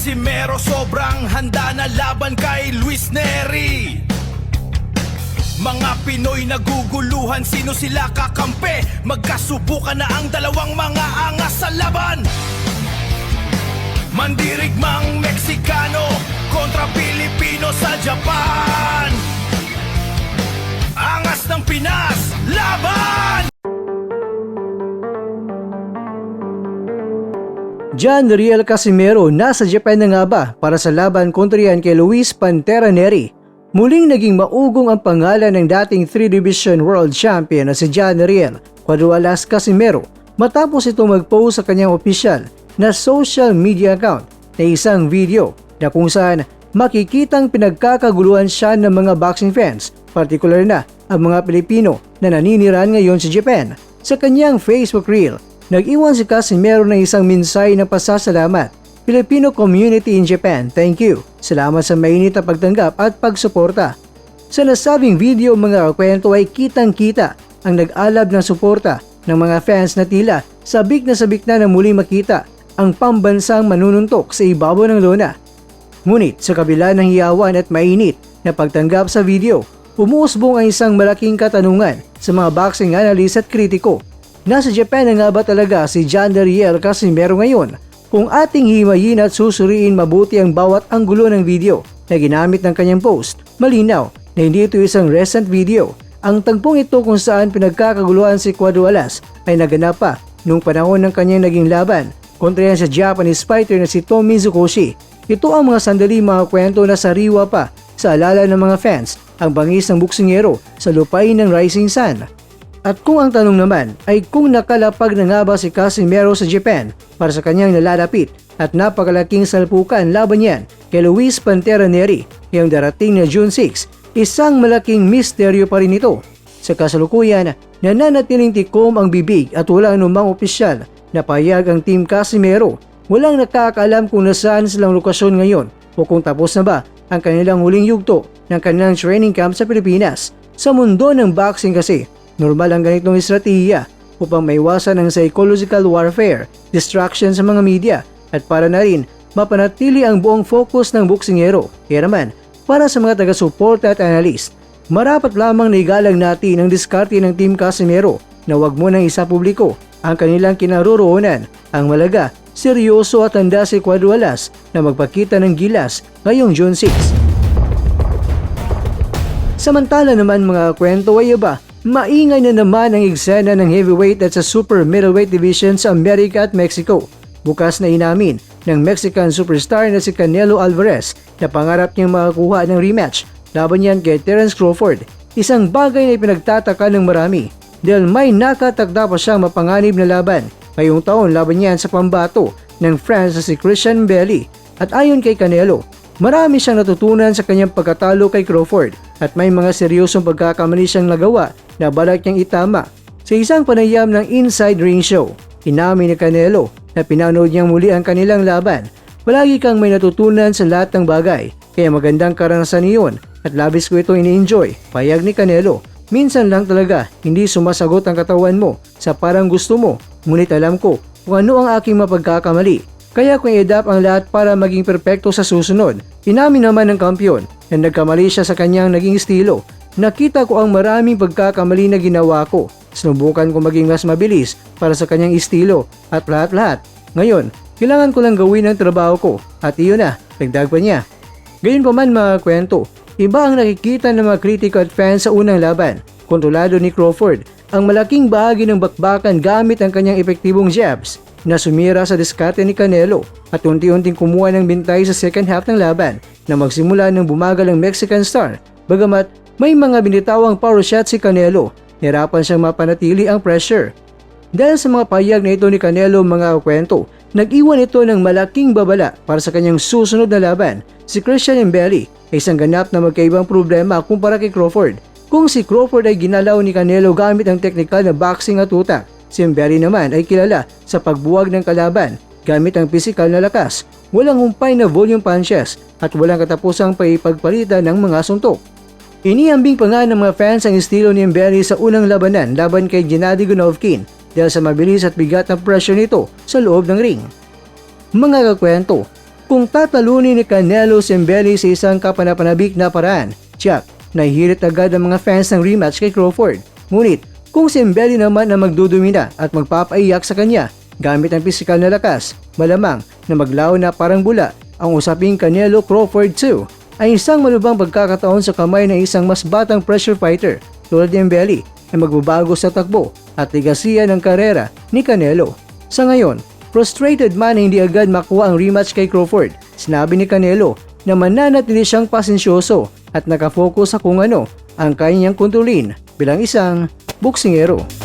Casimero sobrang handa na laban kay Luis Neri. Mga Pinoy naguguluhan, sino sila kakampi? Magkasubukan na ang dalawang mga angas sa laban. Mandirigmang Meksikano kontra Pilipino sa Japan. Angas ng Pinas, laban! John Riel Casimero nasa Japan na nga ba para sa laban kontra yan kay Luis Pantera Neri? Muling naging maugong ang pangalan ng dating 3-division world champion na si John Riel Cuadualas Casimero matapos itong mag-post sa kanyang opisyal na social media account na isang video na kung saan makikitang pinagkakaguluhan siya ng mga boxing fans, partikular na ang mga Pilipino na naninirahan ngayon sa Japan. Sa kanyang Facebook reel, nag-iwan si Casimero ng isang mensahe ng pasasalamat. Filipino community in Japan, thank you. Salamat sa mainit na pagtanggap at pagsuporta. Sa nasabing video mga kwento ay kitang-kita ang nag-alab ng suporta ng mga fans na tila sabik na muli makita ang pambansang manununtok sa ibabaw ng lona. Ngunit sa kabila ng hiyawan at mainit na pagtanggap sa video, umuusbong ang isang malaking katanungan sa mga boxing analyst at kritiko. Nasa Japan na nga ba talaga si John Riel Casimero ngayon? Kung ating himayin at susuriin mabuti ang bawat anggulo ng video na ginamit ng kanyang post, malinaw na hindi ito isang recent video. Ang tagpong ito kung saan pinagkakaguluhan si Cuadualas ay naganap pa noong panahon ng kanyang naging laban kontra yan sa Japanese fighter na si Tomi Zukoshi. Ito ang mga sandali mga kwento na sariwa pa sa alala ng mga fans ang bangis ng buksingero sa lupain ng Rising Sun. At kung ang tanong naman ay kung nakalapag na nga ba si Casimero sa Japan para sa kanyang nalalapit at napakalaking salpukan laban yan kay Luis Pantera Neri ngayong darating na June 6, isang malaking misteryo pa rin ito. Sa kasalukuyan, nananatiling tikom ang bibig at walang anumang opisyal na payag ang Team Casimero. Walang nakakaalam kung nasaan silang lokasyon ngayon o kung tapos na ba ang kanilang huling yugto ng kanilang training camp sa Pilipinas. Sa mundo ng boxing kasi, normal ang ganitong estratehiya upang maiwasan ang psychological warfare, distraction sa mga media at para na rin mapanatili ang buong focus ng boksingero. Kaya naman, para sa mga taga-suporta at analyst, marapat lamang naigalang natin ang diskarte ng Team Casimero na wag mo nang isa publiko ang kanilang kinaroroonan. Ang malaga, seryoso at handa si Cuadualas na magpakita ng gilas ngayong June 6. Samantala naman mga kwento ay iba, maingay na naman ang eksena ng heavyweight at sa super middleweight division sa Amerika at Mexico. Bukas na inamin ng Mexican superstar na si Canelo Alvarez na pangarap niyang makakuha ng rematch laban niyan kay Terence Crawford. Isang bagay na ipinagtataka ng marami dahil may nakatakda pa siyang mapanganib na laban ngayong taon laban niyan sa pambato ng France na si Christian Mbelli. At ayon kay Canelo, marami siyang natutunan sa kanyang pagkatalo kay Crawford at may mga seryosong pagkakamali siyang nagawa na balak niyang itama. Sa isang panayam ng Inside Ring Show, inamin ni Canelo na pinanood niyang muli ang kanilang laban. Palagi kang may natutunan sa lahat ng bagay, kaya magandang karanasan iyon at labis ko ito ini-enjoy. Payag ni Canelo, minsan lang talaga hindi sumasagot ang katawan mo sa parang gusto mo, ngunit alam ko kung ano ang aking mapagkakamali. Kaya kung i-adapt ang lahat para maging perpekto sa susunod. Inamin naman ng kampiyon na nagkamali siya sa kanyang naging estilo. Nakita ko ang maraming pagkakamali na ginawa ko. Sinubukan ko maging mas mabilis para sa kanyang estilo at lahat-lahat. Ngayon, kailangan ko lang gawin ang trabaho ko at iyon na, dagdag pa niya. Gayunpaman mga kwento, iba ang nakikita ng mga kritiko at fans sa unang laban. Kontrolado ni Crawford ang malaking bahagi ng bakbakan gamit ang kanyang epektibong jabs na sumira sa diskarte ni Canelo at unti-unting kumuha ng bintay sa second half ng laban na magsimula ng bumagal ang Mexican star. Bagamat may mga binitawang power shot si Canelo, hirapan siyang mapanatili ang pressure. Dahil sa mga payag na ito ni Canelo mga kwento, nag-iwan ito ng malaking babala para sa kanyang susunod na laban. Si Christian Mbelli ay isang ganap na magkaibang problema kumpara kay Crawford. Kung si Crawford ay ginalaw ni Canelo gamit ang teknikal na boxing at utak, si Mbelli naman ay kilala sa pagbuwag ng kalaban gamit ang pisikal na lakas, walang humpay na volume punches at walang katapusang paipagpalitan ng mga suntok. Iniambing pa nga ng mga fans ang estilo ni Mbelli sa unang labanan laban kay Gennady Golovkin dahil sa mabilis at bigat na pressure nito sa loob ng ring. Mga kakwento, Kung tatalunin ni Canelo si Mbele sa isang kapanapanabik na paraan, tiyak, nahihirit agad ang mga fans ng rematch kay Crawford. Ngunit, kung si Mbele naman na magdudumina at magpapaiyak sa kanya gamit ang pisikal na lakas, malamang na maglaw na parang bula ang usaping Canelo-Crawford 2 ay isang malubang pagkakataon sa kamay ng isang mas batang pressure fighter tulad ni Mbele na magbabago sa takbo at ligasiya ng karera ni Canelo. Sa ngayon, frustrated man na hindi agad makuha ang rematch kay Crawford, sinabi ni Canelo na mananatili siyang pasensyoso at nakafocus sa kung ano ang kanyang kontrolin bilang isang boksingero.